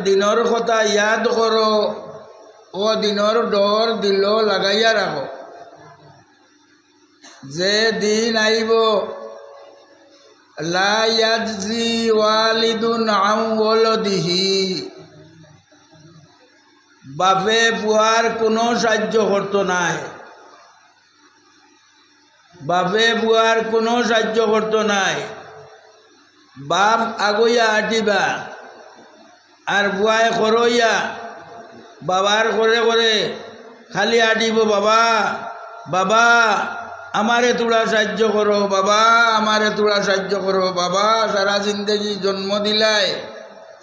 দিনের কথা ইয়াদ করো, ও দিনের ডর দিল লাগাইয়া রাখো। যে দিন আইব লা ইয়াজজি ওয়ালিদুন আন ওয়ালাদিহি, বাপে বুয়ার কোনো সাহায্য করতো নাই, বাপে বুয়ার কোনো সাহায্য করতো নাই। বাপ আগইয়া আটিবা আর বুয়ায় করইয়া বাবার করে করে খালি আটিব, বাবা বাবা আমারে তোরা সাহায্য করো, বাবা আমারে তোরা সাহায্য করো। বাবা সারা জিন্দগি জন্ম দিলাই,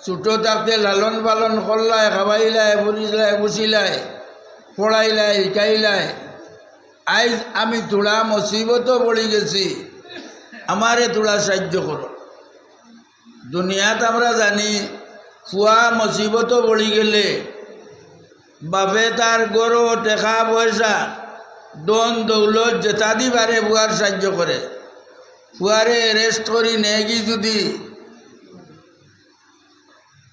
ছোটো থাকতে লালন পালন করলাই, খাবাইলাই, বুঝিলাই, বুঝিলাই, পড়াইলাই, শিকাইলাই। আজ আমি তোরা মুসিবতও পড়ে গেছি, আমারে তোরা সাহায্য করো। দুনিয়াত আমরা জানি ফুয়া মুসিবতও পড়ে গেলে বাপে তার গরু টেকা পয়সা দন দৌলত যেটা দিবারে বুয়ার সাহায্য করে। ফুয়ারে অ্যারেস্ট করি নেগি যদি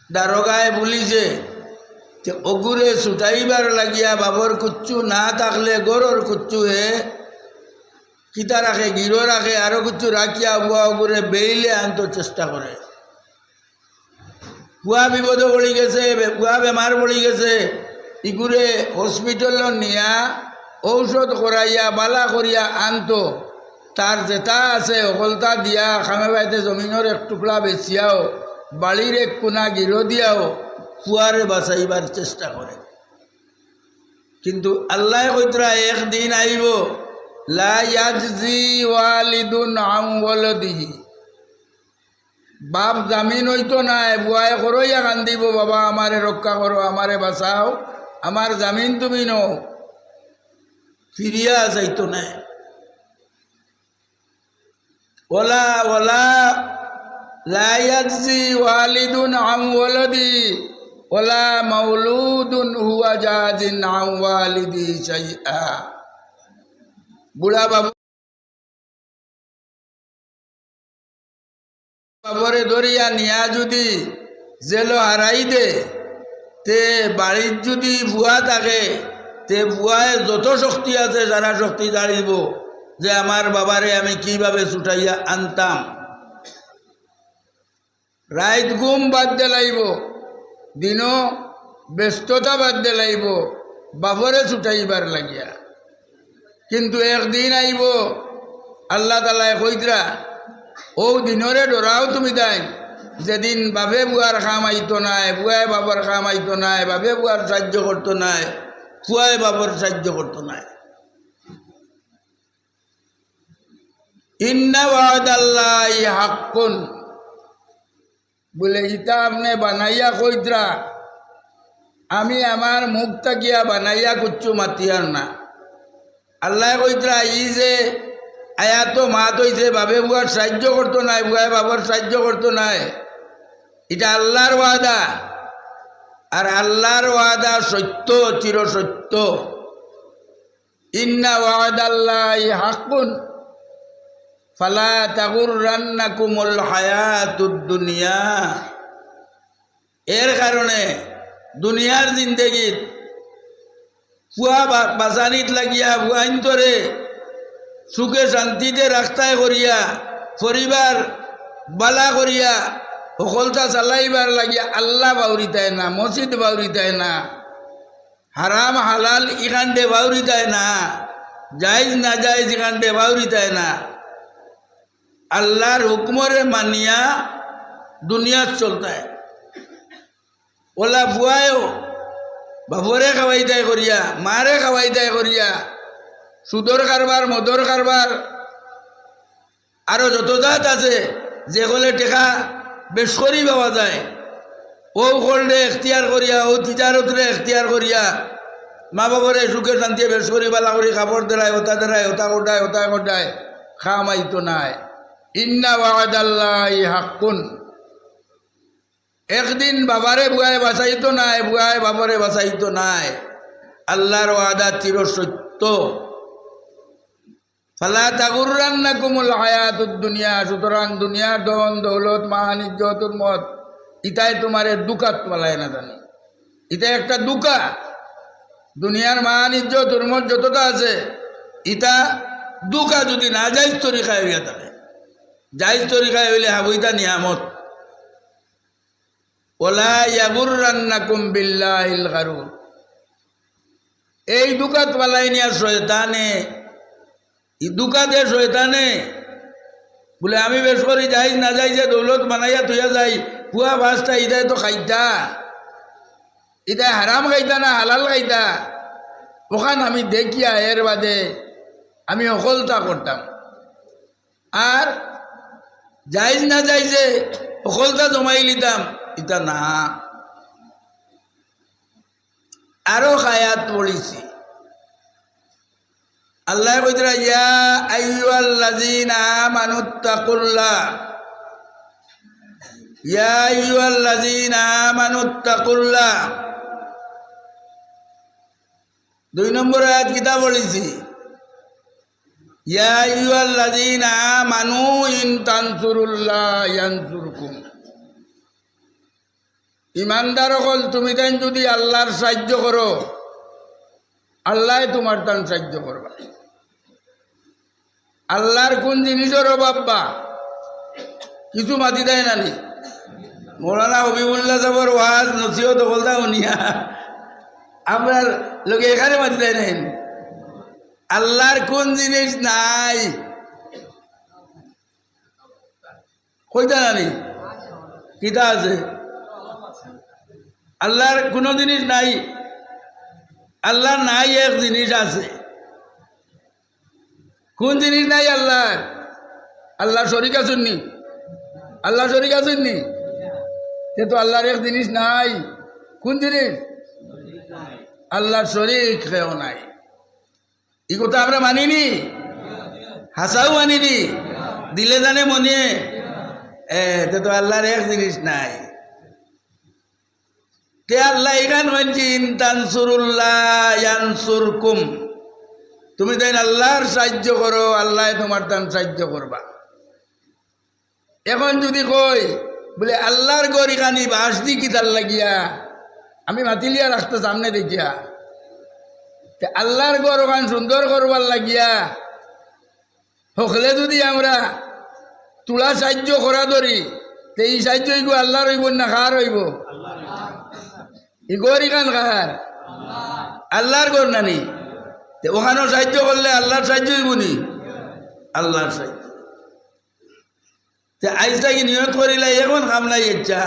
দারোগায় পুলিশে অগুরে ছুটাইবার লাগিয়া বাবর কুচ্ছু না থাকলে গরুর কুচ্ছু হে কিতা রাখে, গিরো রাখে, আরো কিছু রাখিয়া বুয়া অগুরে বেইলে আনতে চেষ্টা করে। বুয়া বিপদ পড়ে গেছে, বুয়া বেমার পড়ে গেছে, ইগুরে হসপিটাল নিয়া ঔষধ করাইয়া বালা করিয়া আনতো। তার যেটা আছে অকলতা দিয়া খামে বাইতে জমিনের এক টুকরা বেচিয়াও বাড়ির এক কোনা গিরো দিয়াও ফুয়ারে বাঁচাইবার চেষ্টা করে। কিন্তু আল্লাহ কইতরা একদিন আইব লা ইয়াজজি ওয়ালিদুন আন ওয়ালাদিহি, বাপ জামিন হইতো নাই, বুয়ায় করইয়া কান্দিব, বাবা আমারে রক্ষা করো, আমারে বাঁচাও, আমার জামিন তুমি নও, ফিরিয়া যাইতো নাই। ওলা ওলা লা ইয়াজজি ওয়ালিদুন আন ওয়ালাদি ওলা মাউলুদুন হুয়া জাজিন আন ওয়ালিদি শাইআ। বুড়া বাবু বাবরে ধরিয়া নিয়া যদি জেল হারাই দে, তে বাড়ির যদি ভুয়া থাকে তে ভুয়ায় যত শক্তি আছে যারা শক্তি দাঁড়িব যে আমার বাবারে আমি কিভাবে ছুটাইয়া আনতাম। রাত ঘুম বাদ দে লাইব, দিনও ব্যস্ততা বাদ দে লাইব বাবরে ছুটাইবার লাগিয়া। কিন্তু একদিন আইব আল্লাহ তাআলায় কইতরা ও দিনরে ডরাও তুমি দেন, যেদিন বাপে বুয়ার কাম আইতো নাই, বুয়ায় বাবার কাম আইতো নাই, বাপে বুয়ার সাহায্য করতো নাই, ফুয়ায় বাবার সাহায্য করতো নাই। ইন্না ওয়াদাল্লাহি হাক্কুন বলে ইটা আপনি বানাইয়া কইতরা, আমি আমার মুখ তাকিয়া বানাইয়া কুচ্ছু মাতিয়ার না। আল্লাহ কইতরা ই যে আয়াতো মাত হইছে বাপে বুয়ার সাহায্য করতো নাই, বুয়ায় বাবার সাহায্য করতো নাই, এটা আল্লাহর ওয়াদা। আর আল্লাহর ওয়াদা সত্য, চির সত্য। ইন্না ওয়াদাল্লাহি হাক্কুন ফালা তাগুররান্নাকুমুল হায়াতুদ দুনিয়া। এর কারণে দুনিয়ার জিন্দেগিত ফুয়া বাঁচানিত লাগিয়া বুয়াইন্তরে সুখে শান্তিতে রাস্তায় করিয়া পরিবার বালা করিয়া সকলতা চালাইবার লাগিয়া আল্লাহ বাউরিতায় না, মসজিদ বাউরিতায় না, হারাম হালাল ইখানটে বাউরিতায় না, জায়েজ না জায়েজ ইখানটে বাউরিতায় না, আল্লাহর হুকুমরে মানিয়া দুনিয়াত চলতায়। ওলা বুয়ায়ও বাবরে খাওয়াইতায় করিয়া, মারে খাওয়াইতায় করিয়া, সুদর কারবার, মদর কারবার, আরো যত জাত আছে যেগুলো টেকা বেশ করি পাওয়া যায়, ও করলে এখতিয়ার করিয়া, ও তিজারতরে এখতিয়ার করিয়া মা বাবরে সুখে শান্তিয়ে বেশ করি বালা করি কাপড় দেয়, ওটা দেয়, ওটা কোটায়, ওটা কোটায়, খামাইতো নাই। ইন্না ওয়াদাল্লাহি হাক্কুন, একদিন বাবারে বুয়ায় বাঁচাইতো নাই, বুয়ায় বাবারে বাঁচাইতো নাই, আল্লাহর ওয়াদা চির সত্য। ফালা তাগুররান্নাকুমুল হায়াতুদ দুনিয়া, সুতরাং দুনিয়ার ধন দৌলত মান ইজ্জত উম্মত ইটাই তোমারে দুকাত পালায় না জানি, এটা একটা দুকা। দুনিয়ার মান ইজ্জত উর্মত যতটা আছে, ইটা দুকা যদি না যাইজ তরিকায় হইয়া থাকে। জাইজ তরিকায় হইলে হাবইতা নিয়ামত। ওলা ইয়াগুররান্নাকুম বিল্লাহিল গারুর। এই দুকাত পালাই নিয়া শয়তানে, এই দুকাতে শয়তানে বলে আমি বেশ করি যাই না যাই যে দৌলত বানাইয়া তুইয়া যাই পুয়া বাসটা ইদায় তো খাইতা, ইদায় হারাম খাইতা না হালাল খাইতা, ওখান আমি দেখিয়া এর বাদে আমি অকলতা করতাম। আর যাইজ না যাই যে অকলতা জমাই লিতাম, ইতা না। আরো খায়াত পড়িছি, আল্লাহ কইতরা ইয়া আইয়ুহাল্লাযীনা আমানুত্তাকুল্লাহ, ইয়া আইয়ুহাল্লাযীনা আমানুত্তাকুল্লাহ। 2 নম্বর আয়াত কিতা পড়িছি, ইয়া আইয়ুহাল্লাযীনা আমানু ইন তানসুরুল্লাহ ইয়ানসুরকুম। ইমানদার হল তুমি তাই যদি আল্লাহর সাহায্য করো, আল্লাহ তোমার তান সাহায্য করবা। আল্লাহর কোন জিনিসের অভাব বা কিছু মাতি দেয় নানি। মৌলানা হবিবুল্লাহ সাহেবের ওয়াজ নসিহত বলতা উনিয়া আপনার লোকে এখানে মাতি দেয় নাই। আল্লাহর কোন জিনিস নাই কইতা নানি, কিতা আছে? আল্লাহর কোনো জিনিস নাই, আল্লাহ নাই এক জিনিস আছে। কোন জিনিস নাই আল্লাহর? আল্লাহ শরীক আছেননি? আল্লাহ শরীক আছেননি? সে তো আল্লাহর এক জিনিস নাই। কোন জিনিস? আল্লাহর শরীক কেউ নাই। এই কথা আমরা মানিনি, হাসাও মানিনি, দিলে জানে মনে তো আল্লাহর এক জিনিস নাই। তে আল্লাহ এখান হয়েছি ইনতানসুরুল্লাহ ইয়ানসুরকুম। তুমি তাই আল্লাহর সাহায্য করো, আল্লাহ তোমার তান সাহায্য করবা। এখন যদি কই বলে আল্লাহর গড়ি খানি বাস দি কিতার লাগিয়া আমি মাতিলিয়া রাস্তা সামনে দেখিয়া, আল্লাহর গড় ওখান সুন্দর করবার লাগিয়া হকলে যদি আমরা তুলা সাহায্য করা ধরি, তো এই সাহায্য হইব আল্লাহর হইব না কার হইব? গড়ি খান কার? আল্লাহর গড় নানি। ওখানেও সাহায্য করলে আল্লাহর সাহায্য হইব নি? আল্লাহর সাহায্য। আইসটাকে নিয়ত করিলে এখন কামলাই ইচ্ছা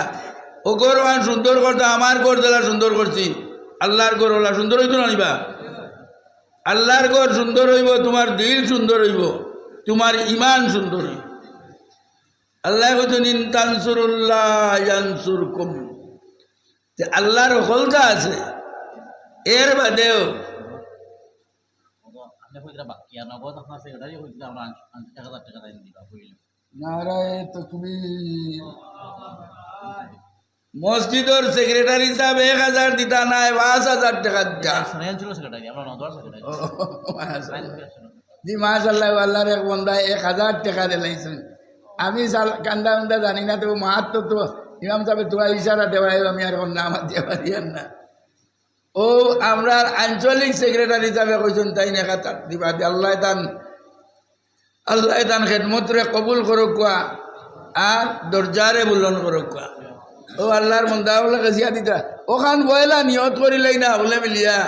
ও গড় ওখান সুন্দর করতো, আমার গড় দিলা সুন্দর করছি, আল্লাহর গড় ওলা সুন্দর হইতো না নিবা? আল্লাহর গড় সুন্দর হইব, তোমার দিল সুন্দর হইব, তোমার ইমান সুন্দর হইব। আল্লাহ কইছেন ইন তানসুরুল্লাহ ইয়ানসুরকুম। আল্লাহর হলতা আছে, এর বাদেও মসজিদের সেক্রেটারি সাহেব 1000 দিতা নাই, 5000 টাকা দিতা। জি মাশাআল্লাহ, আল্লাহর এক বন্দা 1000 টাকা দিলাইছেন। আমি কান্দা উন্দা জানি না, তো মাহাত্ম তো ইমাম সাহেব তোমার ইশারা দেওয়া, আমি আর নাম দিয়ে পারিয়ান না। ও আমরা আঞ্চলিক সেক্রেটারি হিসাবে কইছেন তাই না দিবা। আল্লাহ তান খেদমতরে কবুল করুক আর দরজারে বুলন করুক। ও আল্লাহর মন্দা বলে গেছিয়া দিতা ওখান বয়লা নিয়ত করিলেই না বলে মিলিয়া,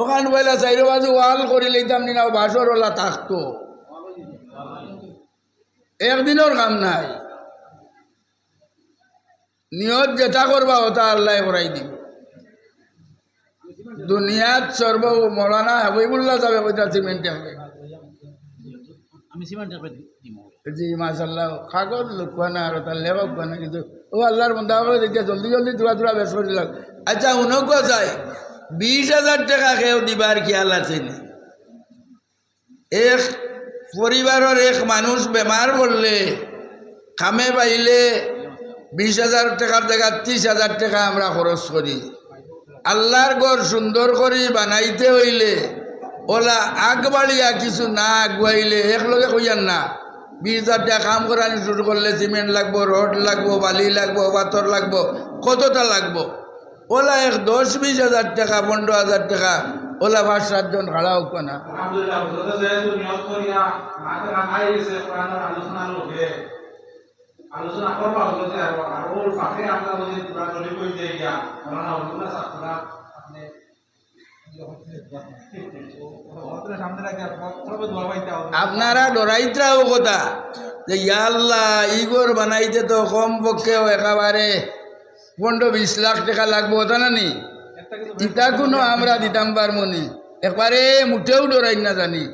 ওখান বয়লা চাইর বাজু ওয়াল করিলেইতাম নি না, বাসর ওলা থাকতো, একদিনের কাম নাই। নিয়ত যেটা করবা ওটা আল্লাহ করাই দিব। দুনিয়াত সর্ব মৌলানা হাবিবুল্লাহ সাহেব কইতা সিমেন্টে হবে। জি মাশাআল্লাহ, কাগজ লুকুয়া না আর তার লেখক না, কিন্তু ও আল্লাহর বন্দা করে দিতে জলদি জলদি তুলা বেশ করে দিলাম। আচ্ছা উনক চাই 20,000 টাকা কেউ দিবার খেয়াল আছে না? এক পরিবারের এক মানুষ বেমার পড়লে খামে পাইলে 20,000 টাকার জায়গা 30,000 টাকা আমরা খরচ করি। আল্লাহর ঘর সুন্দর করে বানাইতে হইলে ওলা আগ বাড়িয়া কিছু না আগুয়াইলে একলগে কইয়ান না 20,000 টাকা কাম করানি শুরু করলে সিমেন্ট লাগবো, রড লাগবো, বালি লাগবো, পাথর লাগবো, কতটা লাগবো। ওলা 10-20,000 টাকা, 15,000 টাকা ওলা 5-7 জন খাড়া হোক না। আলোচনা করবা হলো যে আর ওর পাশে আমরা যদি পুরা চলে কই যাই গিয়া কারণ হলো না ছাত্ররা আপনি আপনারা ডরাইত্রাও কথা যে ইয়া আল্লাহ ইগোর বানাইতে তো কম পক্ষেও একেবারে 15-20 লাখ টাকা লাগবো ওটা না নি, ইটা কোনো আমরা দিতাম পারমনি, একবারে মুঠেও ডরাই না জানি।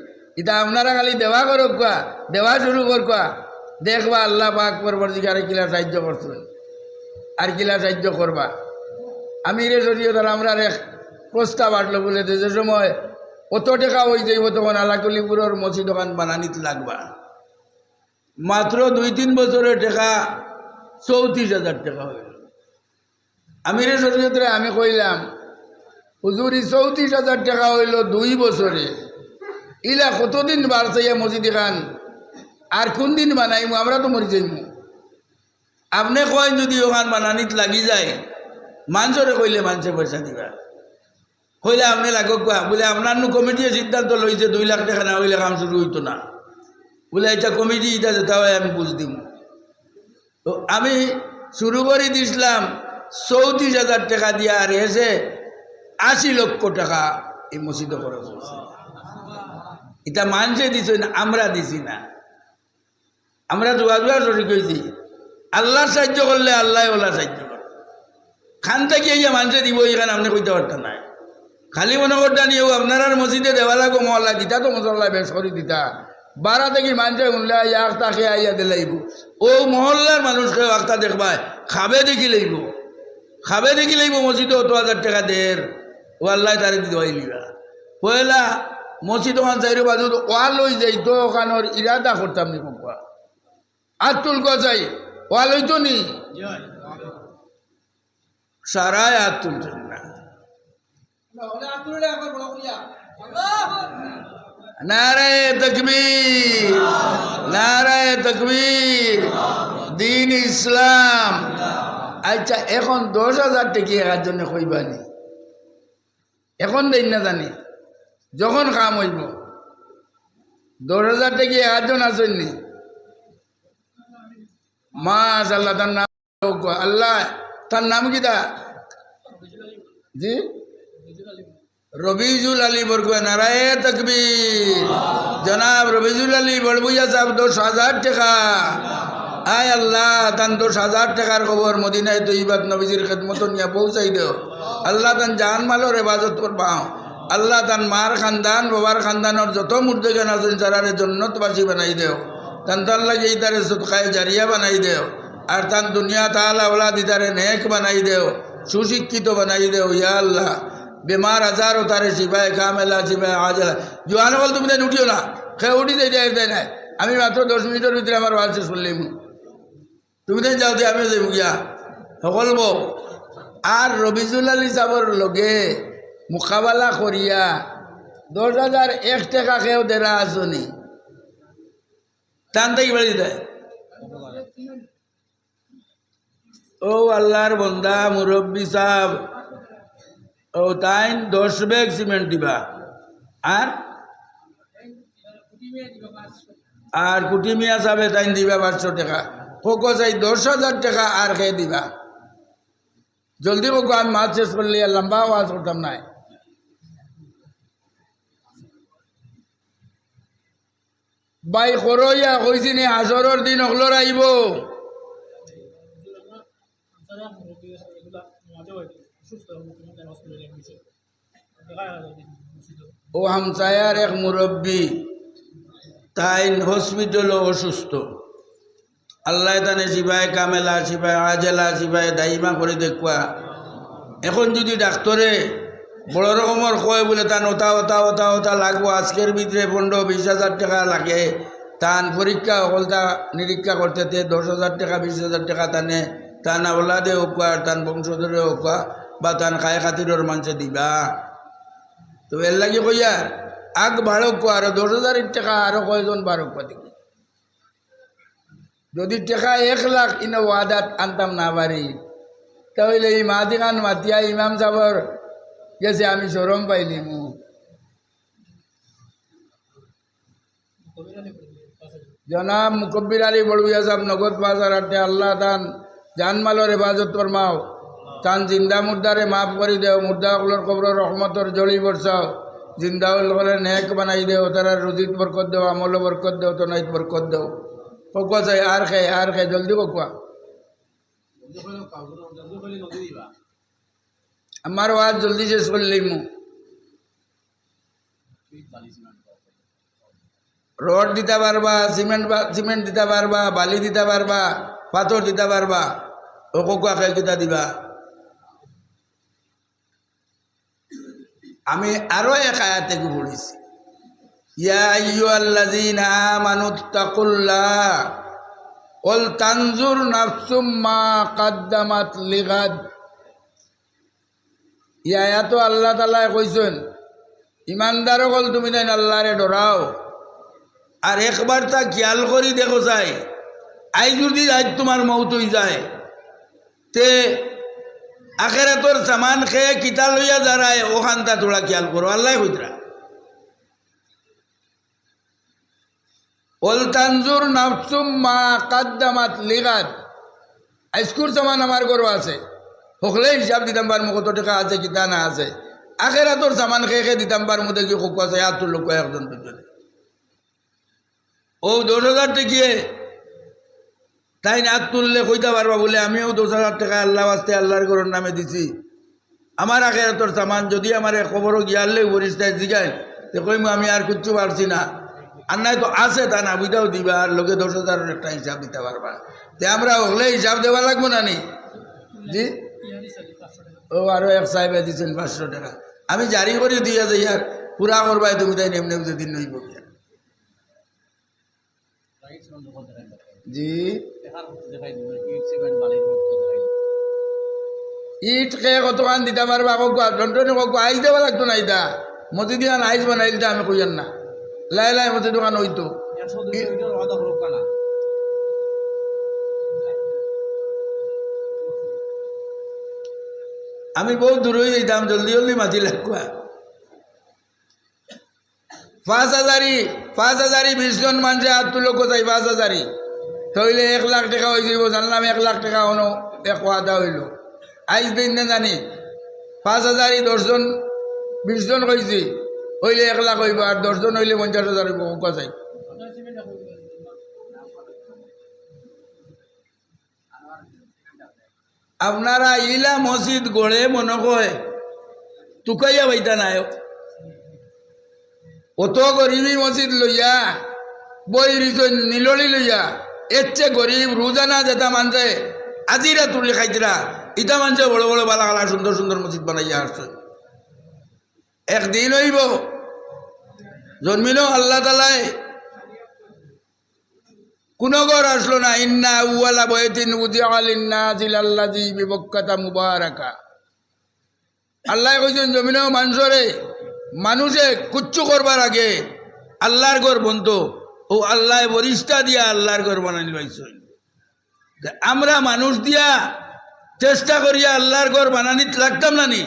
ইটা আপনারা খালি দেওয়া করক কোয়া, দেওয়া শুরু কর কোয়া, দেখবা আল্লাহ পাক পরবর্তীকারে কিলা সাহায্য করছেন আর কিলা সাহায্য করবা। আমির শরীয়তার আমরা এক প্রস্তাব আটলো বলে যে সময় অত টাকা হয়ে যাইব তখন আলাকলিপুরের মসি দোকান বানানিতে লাগবা। মাত্র 2-3 বছরের টাকা 34,000 টাকা হইল। আমির শরীয়তরে আমি কইলাম হুজুরি 34,000 টাকা হইল 2 বছরে, ইলা কতদিন বাড়ছে মসজিদ খান আর কোন দিন বানাইমু, আমরা তো মরি যাইমু। আপনি কয় যদি ওখান বানানিত লাগি যায় মানুষরে কইলে মানুষে পয়সা দিবা, কইলে আপনি লাগক কোয়া বলে আপনার কমিটির সিদ্ধান্ত লইছে 2 লাখ টাকা না হইলে কাম শুরু হইতো না, বলে এটা কমিটি এটা যেটা হয় আমি বুঝ দিব। তো আমি শুরু করে দিছিলাম 34,000 টাকা দিয়া, আর এসে 80 লক্ষ টাকা এই মসজিদে খরচ হয়েছে। এটা মানুষে দিছে না, আমরা দিছি না, আমরা যোগাযোগ শরীর করেছি। আল্লাহ সাহায্য করলে আল্লাহ ওলা সাহায্য করে, খান থেকে ইয়ে মানুষে দিব এখানে আপনি কইতে পারতেন না। খালি মনে করতেন নিয়েও আপনার মসজিদে দেওয়া লাগবো মহল্লা দিতা তো মশল্লা বেশ করে দিতা, 12 থেকে মানুষে উনলে আখতা খেয়ে আইয়া দিলাইব, ও মহল্লার মানুষকে আখতা দেখবায় খাবে দেখি লইব, খাবে দেখি লইব মসজিদে 1,000 টাকা দের, ও আল্লাহ তারে দিতে লিবা। পয়লা মসজিদ ওখান চাইরে বাজু ওয়া লই যাই তো ওখানোর ইরাদা করতাম নি কোয়া আর তুলক চাই ওয়া লইতো নি, সারায় আর তুলছেন না। নারায়ে তাকবীর, নারায়ে তাকবীর, দ্বীন ইসলাম। আচ্ছা এখন 10,000 টাকা এর জন্য কইবানি, এখন দেই না জানি, যখন কাম হইব 10,000 টাকা একজন আসেননি। মাশাআল্লাহ, তার নাম আল্লাহ, তার নাম কি দা জি? রবিজুল আলী বরগুয়া। নারায়ে তাকবীর। জনাব রবিজুল আলী বড়বুইয়া সাহেব 10,000 টাকা। আয় আল্লাহ, তান 10,000 টাকার খবর মদিনায় তৈবাত নবীজির খেদমত নিয়ে পৌঁছাই দেও। আল্লাহ তান জান মালোর হেফাজত করবাও। আল্লাহ তান মার খানদান বাবার খানদানোর যত মুর্দেগান আছেন যারারে জন্নতবাসী বানাই দেও। তান তার লাগে ইতারে সদকায়ে জারিয়া বানাই দেও। আর তান দুনিয়া তাআলা ওলাদ ইতারে নেক বানাই দেও, সুশিক্ষিত বানাই দেও। ইয়া আল্লাহ, বেমার আজার ও তারে শিফায়ে কামেলা শিফায়ে আজলা। জোয়ান বল তুমি তাই উঠিও না, খেয়ে উঠি দেয় নাই। আমি মাত্র 10 মিনিটের ভিতরে আমার ওয়াজ শেষ করলাম। তুমি তাই যাও দিয়ে আমিও যাইব গিয়া সকল বউ। আর রবিজুল আলী সাহর লগে মোকাবেলা করিয়া 10,001 টাকা খেয়েও দেরা আসনি, টান থেকে বেড়ে দেয়। ও আল্লাহর বন্দা মুরব্বী সাহেব, ও তাই 10 ব্যাগ সিমেন্ট দিবা, আর কুটি মিয়া সাহেব তাই দিবা 500 টাকা। কোকো চাই 10,000 টাকা আর খেয়ে দিবা। জলদি কোকো, আমি মাছ শেষ করলে লম্বা আওয়াজ করতাম নাই। বাই করইয়া কইছি নি হাজরের দিন অগলোর আইব। ও হামসায়ার এক মুরব্বী, তাই হসপিটালও অসুস্থ। আল্লাহ তানে শিবায় কামেলা শিবায় আজেলা শিবায় দাইমা করে দেখুয়া। এখন যদি ডাক্তরে বড় রকমের কয় বলে তান ওটা ওটা ওটা ওটা লাগবো, আজকের ভিতরে 15-20,000 টাকা লাগে, তান পরীক্ষা হলতা নিরীক্ষা করতে 10,000 টাকা 20,000 টাকা টানে, তান ওলাদে হোকা তান বংশধরে হোকা বা তান খায় খাতিরের মানুষে দিবা। তো এর লাগে কইয়ার আগ বাড়ক আরো 10,000 টাকা আরো কয়জন বাড়ক পাতি। যদি টেকা 1,00,000 ইনো ওয়াদাত আনতাম না পারি তাহলে এই মাহাদি খান মাতিয়া ইমাম সাহর গেছে আমি শরম পাইলিম। জনাব মুকব্বির আলী বড়ুয়া সাহেব নগদ 5,000 আল্লাহ তান জানমালর হেফাজত ফরমাও, তান জিন্দা মুর্দারে মাফ করে দেও, মুর্দাগুলোর কবর রহমতর জড়ি বর্ষাও, জিন্দাউল হলে নেক বানাই দেও, তারা রুজিত বরকত দেও, আমল বরকত দেও, তো নাইত বরকত দেও। কোকা চাই আর খাই জলদি কোকা। আমার ওয়াজ জলদি শেষ করলিম। রড দিতে পারবা, সিমেন্ট দিতে পারবা, বালি দিতে পারবা, পাথর দিতে পারবা, ও কোকা খাই কিতা দিবা। আমি আরো এক আয়াতে পড়েছি, ইয়া আইয়ুহাল্লাযীনা আমানুত্তাকুল্লাহ ওয়াল তানজুর নাফসুম মা কাদ্দামাত লিগাদ। এই আয়াত আল্লাহ তাআলা কইছেন ইমানদারও বল তুমি তাই আল্লাহরে ডরাও আর একবার তা খেয়াল করি দেখো যায় আই যদি আজ তোমার মৌত হয়ে যায় তে আখেরাতর সামান খেয়ে কিতা লইয়া যারায় ওখানটা তোরা খেয়াল করো। আল্লাহ কইতরা ওয়াল তানজুর নাফসুম মা কাদ্দামাত লিগাদ। আইসকুর সামান আমার গরু আছে হকলে হিসাব দিতাম পার কত টাকা আছে কিতা না আছে। আখেরাতর সামান খেয়ে খেয়ে দিতাম পার মধ্যে কি খুব আছে আর তোর লোক একজন দুজনে ও 10,000 টিকিয়ে তাই না তুললে কইতে পারবা বলে আমিও 10,000 টাকা আল্লাহ আসতে আল্লাহর গরুর নামে দিছি। আমার আখেরাতর সামান যদি আমার খবরও গিয়ালে বরিস্তায় জিগায় তো কইম আমি আর কিচ্ছু পারছি না, আর নাই তো আছে তা না বুঝাও দিবা আর লোকে 10,000 একটা হিসাব দিতে পারবা। তে আমরা হলে হিসাব দেওয়া লাগবো না নি জি। ও আরো এক সাহেবে দিচ্ছেন 500 টাকা, আমি জারি করে দিয়া যাই আর পুরা করবাই তুমি তাই নেমনে দিন নইব জি। ইট খেয়ে কতখান দিতে পারবা আইস দেওয়া লাগতো না। ইটা মসজিদ দোকান আইস বানাই দিতে আমি কইয়ান না লাই লাই মসজিদ দোকান হইতো। আমি বহু দূর হয়ে যেতাম জলদি জলদি মাতি লাগবা 5,000 20 জন মানুষে হাত তুলো কোথায় 5,000 তাইলে 1,00,000 টাকা হয়ে যাব। জানলাম 1,00,000 টাকা হনো এক ওয়াদা হইল আইস দিন না জানি 5,000 10 জন 20 জন কইছি হইলে 1,00,000 হইব আর 10 জন হইলে 50,000 হইব কোথায়। আপনারা ইলা মসজিদ গড়ে মনে কয় তুকাইয়া বাইতা নাই অত গরিবী মসজিদ লইয়া বই রিজন নিলড়ি লইয়া এর চেয়ে গরিব রোজানা যেটা মানছে আজিরা তুলি খাইতরা ইটা মানছে বড় বড় বালা গালা সুন্দর সুন্দর মসজিদ বানাইয়া আসছে। একদিন হইব জন্মিল আল্লাহ তালাই কোন ঘর আসলো না। ইন্না আউয়ালা বাইতিন উযিআ লিন-নাসি লাল্লাযী বিবাক্কাতা মুবারাকা। আল্লাহ কইছেন জমিন মানুষে কুচ্ছু করবার আগে আল্লাহর ঘর বন্ধ ও আল্লাহ বরিষ্ঠা দিয়া আল্লাহর ঘর বানাই লাইছে। আমরা মানুষ দিয়া চেষ্টা করিয়া আল্লাহর ঘর বানানি লাগতাম না নি।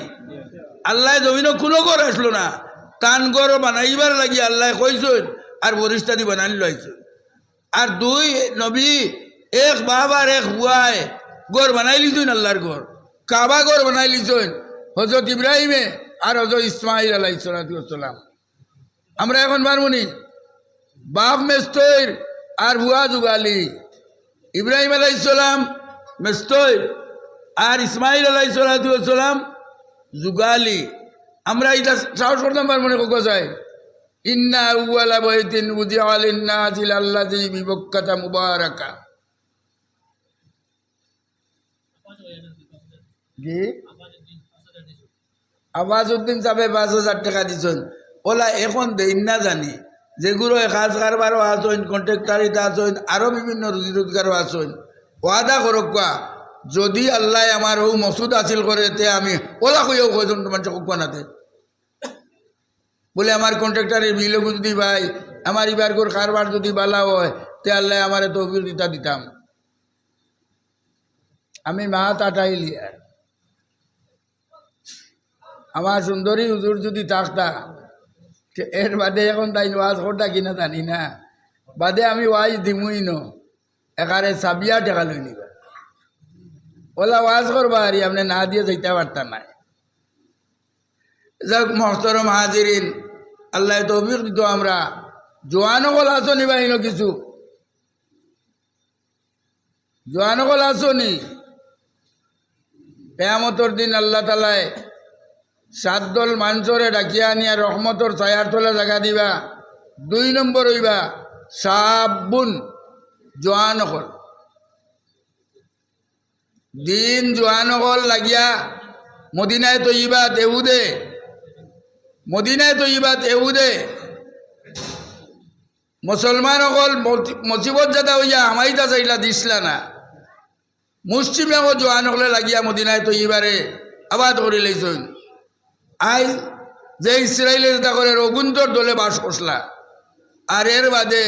আল্লাহ জমিন কোনো ঘর আসলো না, তান ঘর বানাইবার লাগি আল্লাহ কইছেন আর বরিষ্ঠা দি বানাই লাইছে। আর 2 নবী এক বাপ আর এক বুয়ায় ঘর বানাই লিছেন আল্লাহর ঘর, কাবা ঘর বানাই লিছেন হযরত ইব্রাহিমে আর হযরত ইসমাইল আলাইহিস সালাম। আমরা এখন পারবনি বাপ মেস্তৈর আর বুয়া যুগালি। ইব্রাহিম আলাইহিস সালাম মেস্তৈর আর ইসমাইল আলাইহিস সালাম যুগালি। আমরা এটা সাহস করতাম পারবো না কোকো যায় ইন্না আউয়ালা বাইতিন উযিআ লিন-নাসি লাল্লাযী বিবাক্কাতা মুবারাকা। জি আবাজউদ্দিন সাহেব 5,000 টাকা দিছেন ওলা এখন দেন না জানি যেগুলো কাজ কারবারও আছেন কন্ট্রাক্টারিতে আছেন আরো বিভিন্ন রুজি রোজগারও আছেন। ওয়াদা করক যদি আল্লাহ আমার ও মসুদ হাসিল করে তে আমি ওলা কইও কয়জন তোমার চোখ নাতে বলে আমার কন্ট্রাক্টারের বিলও যদি ভাই আমার ইবার কারবার যদি বালা হয় তে আল্লাহ আমার তৌফিক দিতাম। আমি মা তাটাইলি আর আমার সুন্দরী হুজুর যদি থাকতা এর বাদে এখন তাই ওয়াজ করতা কিনা জানি না বাদে আমি ওয়াজ দিমুই ন একারে সাবিয়া টাকা লই নিবা ওলা ওয়াজ করবা আর আপনি না দিয়ে যাইতে পারতাম না যাক মহতরম হাজিরিন আল্লাহ তৌফিক দিত আমরা জোয়ানকল আছো নি বাহিন কিছু জোয়ানকল আছো নি কেয়ামতর দিন আল্লাহ তালায় 7 দল মানুষরে ডাকিয়া আনিয়া রহমতর ছায়ার তলে জায়গা দিবা 2 নম্বর হইবা সাবুন জোয়ানকল দিন জোয়ানকল লাগিয়া মদিনায় তৈবাত এহুদে মদিনায় তৈবাত এহুদে মুসলমান অকল মুসিবত জাদা হইয়া আমাইতা চাইলা দিসলা না মুসলিম এখন জোয়ান হলে লাগিয়া মদিনায় তৈবারে আবাদ করে লইছেন আই যে ইসরায়েলের যেটা করে রঘুন্তর দলে বাস করসলা আর এর বাদে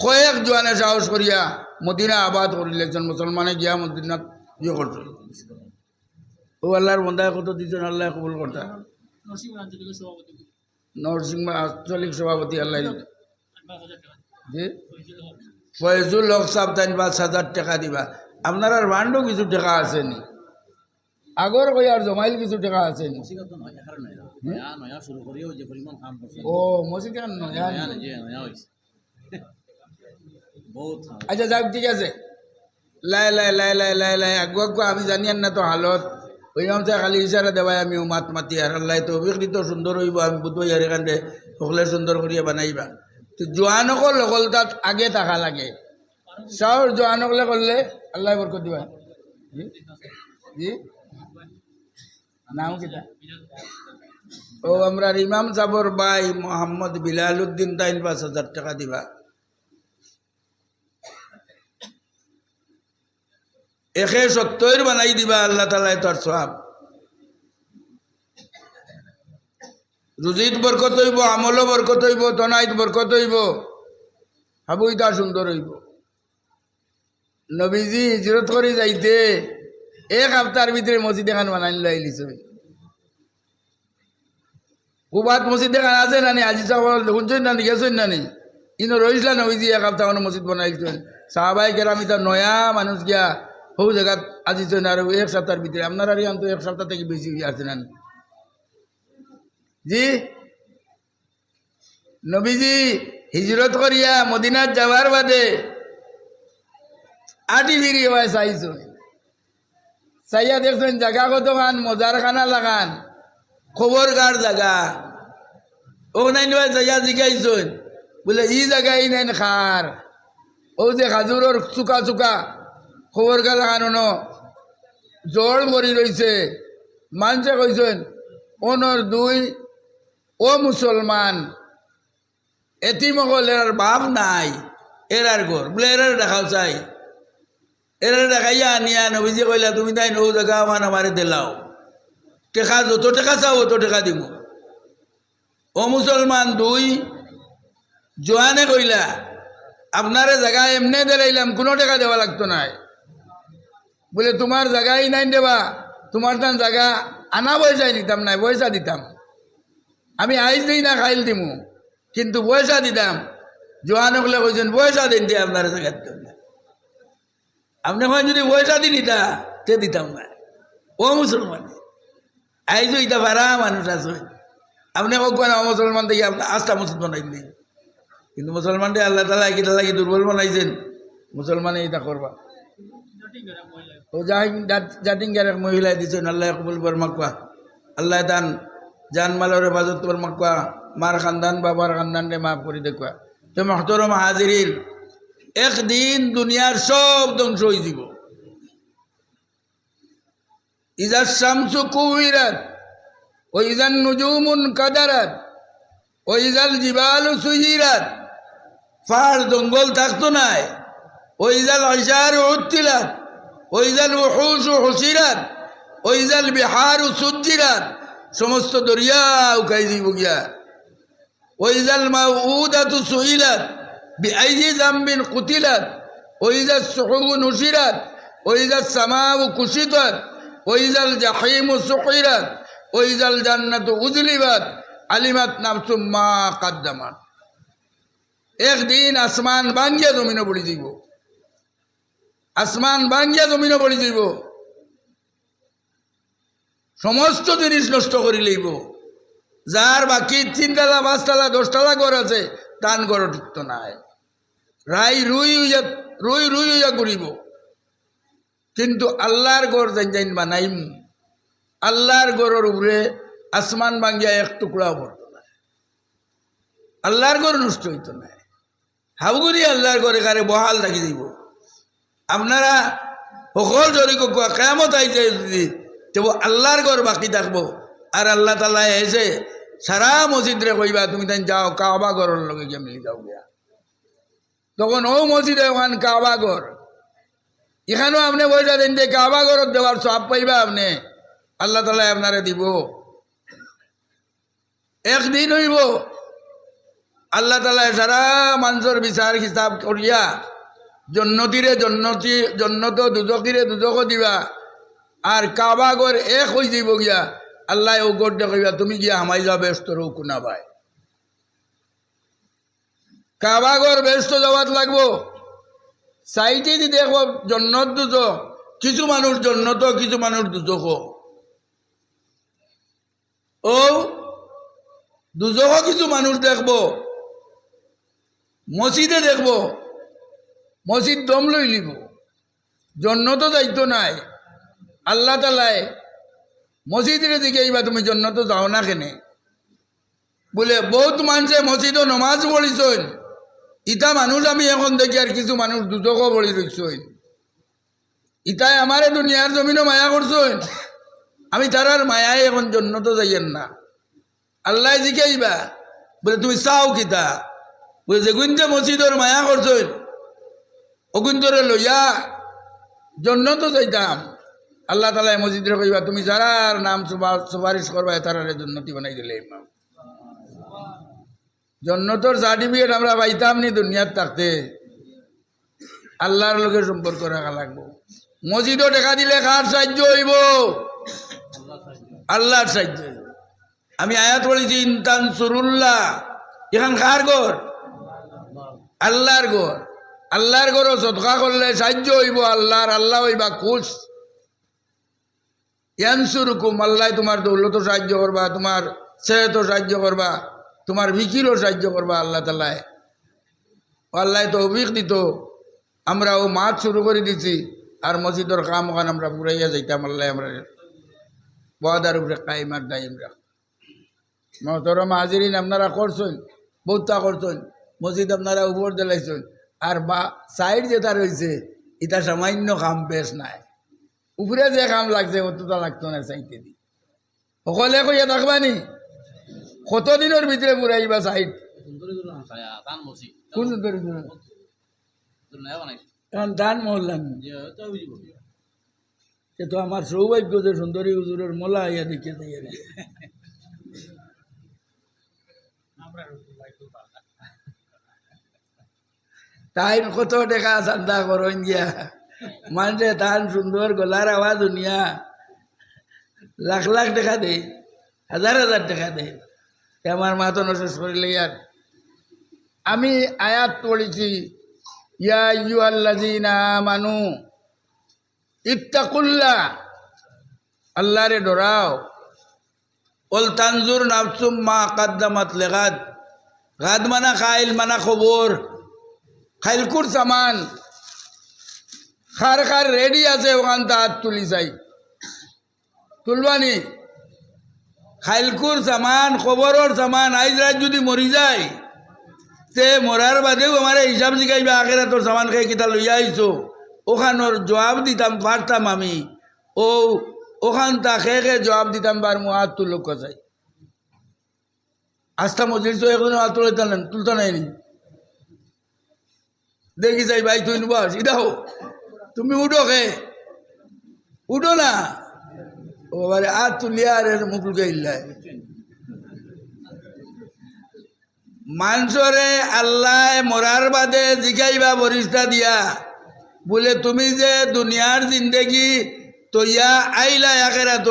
কয়েক জোয়ানে সাহস করিয়া মদিনা আবাদ করে লেছেন মুসলমানে গিয়া মদিনা ইয়ে করত ও আল্লাহর বন্ধায় কত দিচ্ছেন আল্লাহ কবুল করতা নরসিংহ আঞ্চলিক সভাপতি আল্লাহ জি ফয়জুল হক সাহেব তাই 5,000 টাকা দিবা আপনার আর ভান্ডও কিছু টাকা আসেনি আগর কই আর জমাইল কিছু টাকা আসেনি ও মসজিদ আচ্ছা যাক ঠিক আছে লাই লাই লাই লাই লাই লাই আগুয়া আমি জানি না তো হালত ওই আমসা খালি ইশারা দেবাই আমি মাত মাতি আর আল্লাহ তো অভিকৃত সুন্দর হইব আমি বুধবাই আর এখানে সকলে সুন্দর করিয়া বানাইবা তো জোয়ানকল হল তাত আগে থাকা লাগে চাওর জোয়ানকলে করলে আল্লাহ বরকত দিবা জি জি নাম কিটা ও আমরা ইমাম সাবর ভাই মোহাম্মদ বিলাল উদ্দিন তাইন 5,000 টাকা দিবা 170 বানাই দিবা আল্লাহ তাআলা তার সওয়াব রুজিত বরকত হইব আমল বরকত হইব তনাইত বরকত হইব হাবুইতা সুন্দর হইব নবীজি হিজরত করে যাইতে 1 সপ্তাহের ভিতরে মসজিদ এখান বানাই লাইলিছে কুবাত মসজিদ এখান আছে নানি আজি চাওয়াল শুনছেন নানি গেছেন নানি ইনো রইসলা নবীজি 1 সপ্তাহ মসজিদ বানাইছেন সাহাবাই কেরাম ইতা নয়া মানুষ গিয়া হৌ জায়গা আজিছেন আর 1 সপ্তাহের ভিতরে আপনারা তো 1 সপ্তাহ থেকে বেশি আছে নানি জি নবীজি হিজরত করিয়া মদিনাত যাওয়ার বাদে আটি ফিরি হয় চাইছ চাইয়া দেখছেন জায়গা কত খান মজার খানা লাগান খবর কার জায়গা ও নাই চাইয়া জিগাইছেন বলে ই জায়গায় নাই খার ও যে খাজুরের চুকা চুকা খবর কার লাগানো জড় মরি রয়েছে মানুষে কইছেন ওনর 2 ও মুসলমান এতিমকল এর বাপ নাই এরার ঘর বলে এরার দেখাও চাই এরার দেখাইয়া আনিয়া নবীজি কইলা তুমি তাই নৌ জায়গা মান আমারে দিলাও টেকা যত টাকা চাও অত টাকা দিব ও মুসলমান 2 জোয়ানে কইলা আপনারে জায়গা এমনি দিলাইলাম কোনো টাকা দেওয়া লাগতো নাই বলে তোমার জায়গাই নাই দেবা তোমার তান জায়গা আনা পয়সাই নিতাম নাই পয়সা দিতাম আমি আইজ দিই না খাইল দিমু কিন্তু পয়সা দিতাম জোয়ানকলে কইছেন পয়সা দিন দিয়ে আপনার জায়গা দিতাম না আপনি হয় যদি পয়সা দিন ইতা তে দিতাম না ও মুসলমান আইজ ইতা ভাড়া মানুষ আছে আপনি কোন মুসলমান থেকে আপনার আস্থা মসজিদ বানাই দিলেন কিন্তু মুসলমানটা আল্লাহ তালা কিটা লাগি দুর্বল বানাইছেন মুসলমানে ইতা করবা ও জাতিঙ্গার এক মহিলা দিচ্ছেন আল্লাহ কবুল বর মাকুয়া আল্লাহ দান জানমালের হেফাজত বর মাকুয়া মার খানদান বাবার খানদান রে মাফ করে দেখুয়া তো মহতরম হাজিরিন একদিন দুনিয়ার সব ধ্বংস হয়ে যাব ইজা শামসু কুবিরাত ও ইজান নুজুমুন কাদারাত ও ইজাল জিবালু সুজিরাত পাহাড় জঙ্গল থাকতো নাই ও ইজাল আশার উত্তিলাত ওইজাল উহুশ হুসিরাত ওইজাল বিহার সুজ্জিরাত সমস্ত দরিয়া উকাই দিব গিয়া ওইজাল মাউদাতু সুইলাত বিআইয়ি যামবিন কুতিলাত ওইজাল সুহুবু নুসিরাত ওইজাল সামাউ কুশিতাত ওইজাল জাহিমু সুকিরাত ওইজাল জান্নাতু উজলিবাত আলিমাত নাফসুম মা কাদ্দামাত। একদিন আসমান ভাঙ্গিয়া জমিনে পড়ি দিব, আসমান ভাঙ্গিয়া জমিনে পড়ি দিব, সমস্ত জিনিস নষ্ট করে লইব। যার বাকি 3 তলা 5 তলা 10 তলা ঘর আছে তান ঘর ঠিক নাই, রুই হইয়া ঘুরিব। কিন্তু আল্লাহর ঘর যাইন বানাইম, আল্লাহর ঘরের উপরে আসমান ভাঙ্গিয়া এক টুকরাও পড়তো না, আল্লাহর ঘর নষ্ট হইতো না। হাবগুড়ি আল্লাহর ঘরে কারে বহাল থাকি দিব। আপনারা সকল জড়ি কোয়া কেমত আইছে যদি তবু আল্লাহর ঘর বাকি থাকবো। আর আল্লাহ তাআলা এসে সারা মসজিদরে কইবা তুমি তাই যাও কাবা ঘরের লগে গিয়ে মিলি যাও গিয়া। তখন ও মসজিদে ওখান কাবা ঘর, এখানেও আপনি বইটা দেন যে কাবা ঘরত দেওয়ার সব পাইবা আপনি, আল্লাহ তাআলা আপনারে দিব। একদিন হইব আল্লাহ তাআলা সারা মানুষের বিচার হিসাব করিয়া জন্নতিরে জন্নত দুজকিরে দুজক দিবা। আর কাবা ঘর এক হয়ে যাব গিয়া, আল্লাহ ও গড় কইবা তুমি গিয়া হামাই যাও ব্যস্তর কোনা ভাই। কাবা ঘর ব্যস্ত যাওয়াত লাগবো। সাইটে দি দেখবো জন্নত দুজক, কিছু মানুষ জন্নত কিছু মানুষ দুজক। ও দুজক কিছু মানুষ দেখবো, মসজিদে দেখবো মসজিদ দম লই লিব, জন্নত যাইতো নাই। আল্লাহ তাআলায় মসজিদের দিকে এইবা তুমি জন্নত যাও না কেনে? বলে বহুত মানুষে মসজিদও নমাজ পড়িছেন, ইটা মানুষ আমি এখন দেখি আর কিছু মানুষ দুজকও পড়ি রইছেন। ইটাই আমারে দুনিয়ার জমিনও মায়া করছেন, আমি তারার মায়ায় এখন জন্নত যাইয়েন না। আল্লাহ জিকাইবা বলে তুমি চাও কিতা? বলে যেগুন যে মসজিদর মায়া করছেন অগুন্তরে লইয়া জন্নত যাইতাম। আল্লাহ তাআলা মসজিদে কইবা তুমি যারার নাম সুপারিশ করবা তারারে জন্নতি বানাই দিলে ইমাম। জন্নতর সার্টিফিকেট আমরা পাইতাম নি দুনিয়ার থাকতে? আল্লাহর লোকের সম্পর্ক রাখা লাগবো। মসজিদও দেখা দিলে কার সাহায্য হইব? আল্লাহর সাহায্য হইব। আমি আয়াত বলেছি ইনতান সুরুল্লাহ, এখান কার ঘর? আল্লাহর ঘর। আল্লাহর ঘরও সদকা করলে সাহায্য হইব আল্লাহর, আল্লাহ হইবা খুশ। ইয়ানসুরুকুম, আল্লাহ তোমার দৌলতও সাহায্য করবা, তোমার সেহতও সাহায্য করবা, তোমার বিকিরও সাহায্য করবা আল্লাহ তাআলা। আল্লাহ তৌফিক দিত, আমরা ও মাছ শুরু করে দিছি আর মসজিদের কাম ওখান আমরা পুরাইয়া যাইতাম। আল্লাহ আমরা ওয়াদার উপরে কায়েমার দায়ম রাখ। মহতরম হাজিরিন, আপনারা করছেন, বহুতা করছেন, মসজিদ আপনারা উপর দিলাইছেন। আর বা সাইড যেটা রয়েছে এটা সামান্য কাম বেশ নাই, উপরে যে কাম লাগছে অতটা লাগতো না। সাইডে দি সকলে কইয়া থাকবানি কতদিনের ভিতরে পুরাইবা সাইড? কোন সুন্দর ধান মহল্লাম তো আমার সৌভাগ্য যে সুন্দরী হুজুরের মোলা ইয়া দেখে যাই। তাই কত টাকা চান্দা করেন গিয়া মানুষে তান সুন্দর গলার আওয়াজ শুনিয়া লাখ লাখ টাকা দেয়, হাজার হাজার টাকা দেয়। আমার মা তো নশেষ করিলে আর আমি আয়াত পড়েছি ইয়া আইয়ুহাল্লাযীনা আমানু ইত্তাকুল্লাহ, আল্লাহরে ডরাও। ওয়াল তানজুর নাফসুম মা কাদ্দামাত লিগাদ, গাদ মানা খাইল মানা খবর, খাইলকুর সামান খার খার রেডি আছে ওখান হাত তুলি যাই তুলবানি। খাইলকুর সামান খবরের সামান আইজ রাত যদি মরি যায় তে মরার বাদেও আমার হিসাব জিগাইবা আখেরাতর সামান খাই কিতা লইয়া আইছো, ওখানোর জবাব দিতাম পারতাম আমি। ও ওখান তা খেয়ে জবাব দিতাম বার মু হাত তুলো চাই। আস্থা মজলিস এখনো হাত তুলতে নাইনি দেখি যাই ভাই তুই বস ইদাও তুমি উঠো খে উঠো না ও বারে হাত তুলিয়া আর মুখলুকে ইল্লায় মানুষরে আল্লাহ মরার বাদে জিগাইবা বরিষ্ঠা দিয়া বলে তুমি যে দুনিয়ার জিন্দেগি তৈয়া আইলা আখেরাত,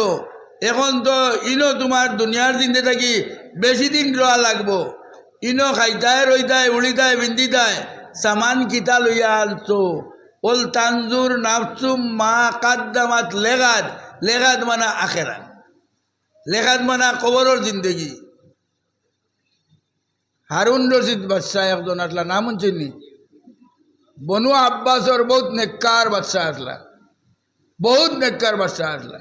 এখন তো ইনো তোমার দুনিয়ার জিন্দে থাকি বেশি দিন রোয়া লাগবো, ইনো খাইতায় রইতায় উড়িতায় বিন্দিতায় সামান কিতা লইয়া আনছো। ওল তানজুর নাফসুম মা কাদ্দামাত লেগাদ, লেগাদ মানা আখেরাত, লেগাদ মানা কবরের জিন্দগি। হারুন রশিদ বাদশাহ একজন আসলা, নাম শুনছেন? বনু আব্বাসর বহুত নেককার বাদশাহ আসলা, বহুত নেককার বাদশাহ আসলা।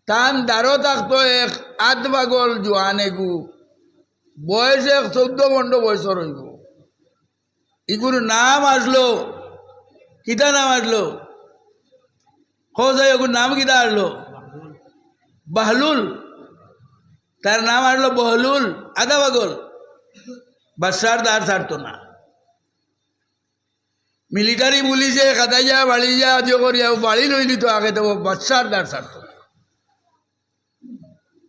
তান দারো থাকতো এক আধবাগল জোয়ানে গু, বয়স এক 14-15 বছর হইব। ইগুর নাম আসলো, কিতা নাম আসলো? খোঁজাই ওগুর নাম কিতা আসলো? বাহলুল। তার নাম আসলো বহলুল, আধা পাগল। বাদশার দ্বার ছাড়তো না। মিলিটারি পুলিশে খাতাইয়া বাড়িয়া যে করিয়া বাড়ি লই দিত আগে, তো বাদশার দ্বার ছাড়তো না।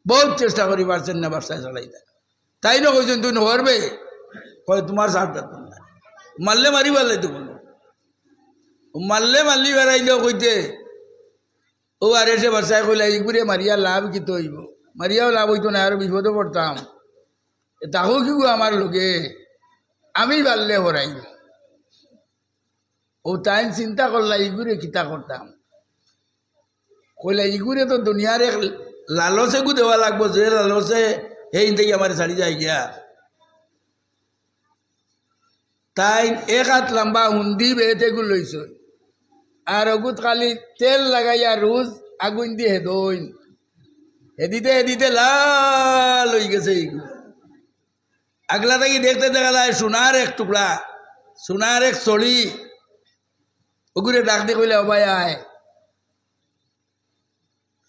বহুত চেষ্টা করি পারছেন না বাদশাহ ছাড়াইতে। তাই না কইছেন তুই হরবে, কয় তোমার ছাড়তে না, মারলে মারি পারলে তো বলো, মারলে মারলি বেড়াইলেও কইতে ও আর এসে বাদশাহ কইলা ইগুরে মারিয়া লাভ কি তো হইব, মারিয়াও লাভ হইতো না, আরো বিপদে পড়তাম। তাহো কি আমার লোকে আমি পারলে হরাই। ও তাই চিন্তা করলা ইগুরে কিতা করতাম, কইলা ইগুরে তো দুনিয়ার এক লালসে গু দেওয়া লাগবো, যে লালসে এই থেকে আমার ছাড়ি যায় গিয়া। তাই এক হাত লম্বা হুন্দি বেতে গু লইছ, আর অগুত খালি তেল লাগাইয়া রোজ আগুন দিয়ে হেদইন, হেদিতে হেদিতে লাল হয়ে গেছে। এইগু আগলা থেকে দেখতে দেখা যায় সোনার এক টুকরা, সোনার এক চড়ি। ওগুরে ডাক দিয়ে কইলে অবাই আয়,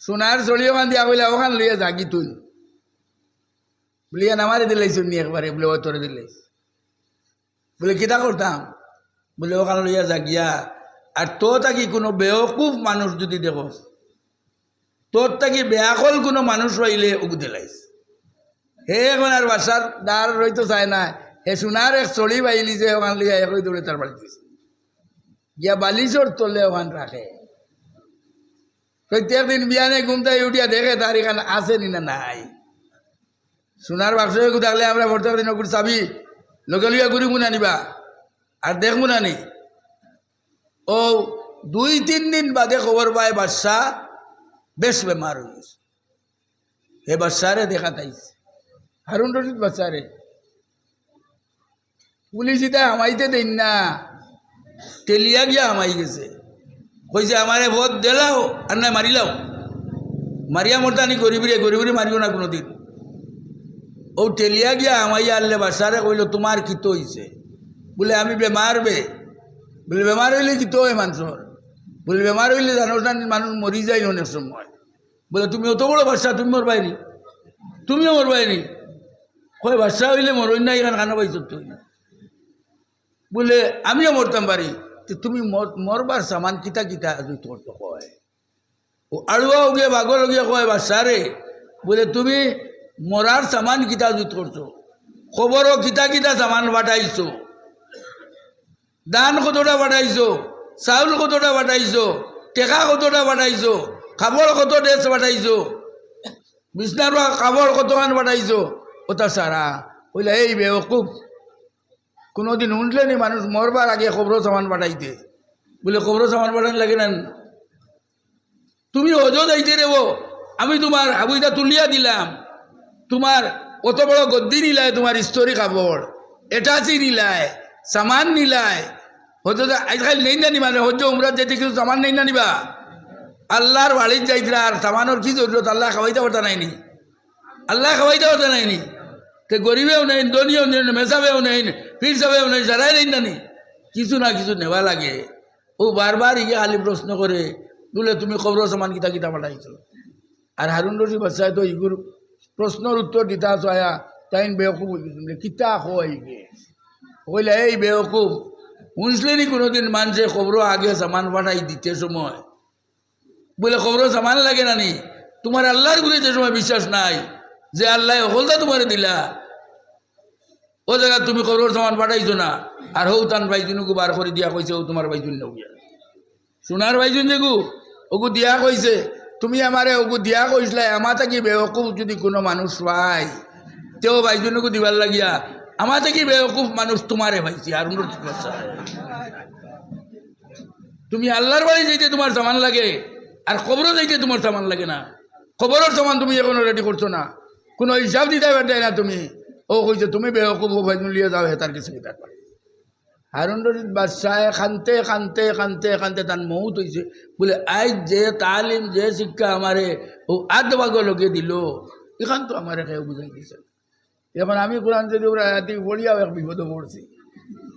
সোনার চড়ি ওখান দিয়া কইলে ওখান লইয়া জাগি তুই বলিয়া নামারে দিলাইছ নি একবারে, বলে ও তোরে দিলাইছ। বলে কিতা করতাম, বলে ওখান লইয়া জাগিয়া। আর তো থাকি কোনো বেওকুফ মানুষ যদি দেখো, তোর থাকি বেয়াকল কোনো মানুষ রইলে ওগু দিলাইছ। হে এখন আর বাসার দ্বার রইতো চায় না, হে সোনার এক চড়ি বাইলি যে ওখান লইয়া এক দৌড়ে তার বাড়ি দিয়েছে, গিয়া বালিশর তলে ওখান রাখে। প্রত্যেক দিন বিয়ানে ঘুমতাই উঠিয়া দেখে তার এখানে আছে নি না নাই। সোনার বাক্স থাকলে আমরা প্রত্যেক দিন ওগুলো চাবি লোকে লইয়া ঘুরি মুনা নিবা আর দেখ মুনা নি। ও 2-3 দিন বাদে খবর পায় বাদশাহ বেশ বেমার হয়ে গেছে। হে বাদশারে দেখা তাইছে, হারুন রশিদ বাদশারে। পুলিশ ইতা হামাইতে দেন না, টেলিয়া গিয়া হামাই গেছে। কইছে আমারে ভোট দিলাও আর না মারিলাও, মারিয়া মরতানি গরিবরে, গরিবরে মারিও না কোনোদিন। ও টেলিয়া গিয়া আমাইয়া আনলে বাসারে কইল তোমার কিত হইছে? বলে আমি বেমার বলে বেমার হইলে কিত হয় মানুষের? বলে বেমার হইলে জানোস না মানুষ মরি যায় অনেক সময়। বলে তুমি অত বড় বাদশা, তুমি মরবাইনি? তুমিও মরবাইনি? কয় বাদশা হইলে মরই না, এখানে খানা পাইছ তুই? বলে আমিও মরতাম পারি। তুমি মরবার সামান কিতা কিতা তোর তো কয়। ও আড়ুয়া গিয়ে বাগর গিয়ে কয় বাদশারে, বলে তুমি মরার সামান কিতা জুত করছো, খবরও কিতা কিতা সামান বাটাইছো, দান কতটা বাটাইছো, চাউল কতটা বাটাইছো, টেকা কতটা বাটাইছো, খাবার কত ড্রেস বাটাইছো, বিছনার কাপড় কতখান বাটাইছো, ওটা সারা। বলে এই বেওকুফ, কোনোদিন শুনলে নি মানুষ মরবার আগে খবর সামান বাটাইতে? বলে খবর সামান বাটান লাগে না? তুমি অজো যাইতে রেব, আমি তোমার হাবুইটা তুলিয়া দিলাম, তোমার অত বড় গদ্দি নিলায়, তোমার স্তরি কাপড় এটাচি নিলায়, সামান নিলায়, হয়তো আজকাল নেই না নিবা, হজ্জ উমরাত যাইতে কিছু সামান নেই না নিবা? আল্লাহর বাড়ির যাইতরা আর সামানোর কি জরুরত? আল্লাহ খাওয়াইতে পারতা নাইনি, আল্লাহ খাওয়াইতে পারতা নাইনি। তে গরিবেও নেই, দনিও নেই, মেসাবেও নেই, পীর সাহেবেও নেই, যারাই নেই নানি, কিছু না কিছু নেওয়া লাগে। ও বারবার ইয়ে খালি প্রশ্ন করে, বলে তুমি খবর সামান কিতা কিতা পাঠাইছ? আর হারুন রশিদ বাদশাহ তো ইগুর প্রশ্নের উত্তর দিতা চায়া তাই বেওকুফ হয়ে গেছিল। কিতা হয় গে? কইলে এই বেওকুফ, শুনছিলেনি কোনোদিন মানুষে খবর আগে সামান পাঠাই দিতে সময়? বলে খবর সামান লাগে নানি? তোমার আল্লাহর গুলি যে সময় বিশ্বাস নাই যে আল্লাহ হলদা তোমার দিলা, ও জায়গা তুমি খবর সামান পাঠাইছো না, আর হৌ তান বাইজুনকু বার করে দিয়া কইছে ও তোমার বাইজুন নগিয়া সোনার বাইজুন যেগু ওগু দিয়া কইছে তুমি আমারে ওগু দিয়া কইসলা আমা থাকি বেওকুফ যদি কোনো মানুষ পায় তেও বাইজুনকু দিবার লাগিয়া আমা থাকি বেওকুফ মানুষ তোমারে পাইছি আর তুমি আল্লাহর বাড়ি যাইতে তোমার সামান লাগে আর কবরও যাইতে তোমার সামান লাগে না খবরের সামান তুমি এখনো রেডি করছো না কোনো হিসাব দিতে পারবে না তুমি ও কইছে তুমি বেওকুফ বাইজুন লিয়ে যাও হেতার কিছু দিতে পারে হারুন রশিদ বাদশাহে খানতে খানতে খানতে খানতে তার মৌত হয়েছে বলে আজ যে তালিম যে শিক্ষা আমারে ও আধ ভাগ লোকে দিল এখান তো আমার কেউ বুঝাই দিছে এখন আমি কোরআন যদি রাতি বলিয়াও এক বিপদে পড়ছি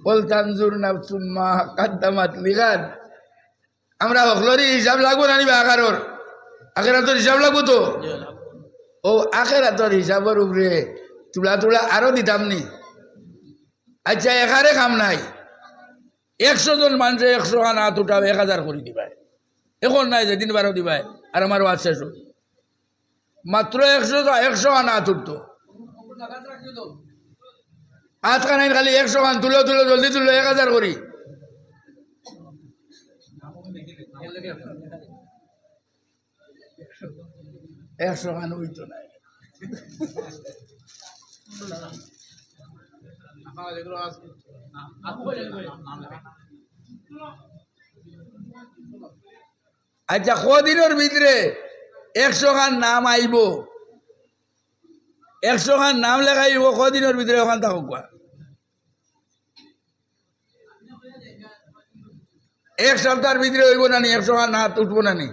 বল তানজুর নাফসুম্মা কাদ্দামাত লিগাদ আমরা হকলরি হিসাব লাগবো না নিবে আখেরাতর হিসাব লাগবো তো ও আখেরাতর হিসাবের উপরে তুলা তুলা আরো দিতাম নি আচ্ছা এখানে কাম নাই 100 জন মানুষে 100 খান হাত উঠাও 1000 করে দিবাই এখন নাই যে দিন 12 দিবাই আর আমার ওয়াজ শেষ মাত্র 100 খান হাত উঠতো হাত খান খালি 100 খান তুলো তুলো জলদি তুলো 1000 করি 100 খান হইতো নাই আচ্ছা কদিনের ভিতরে 100 খান নাম আইব 100 খান নাম লেখাইব কদিনের ভিতরে ওখান থাকুক 1 সপ্তাহের ভিতরে হইব না নি 100 খান হাত উঠবো না নি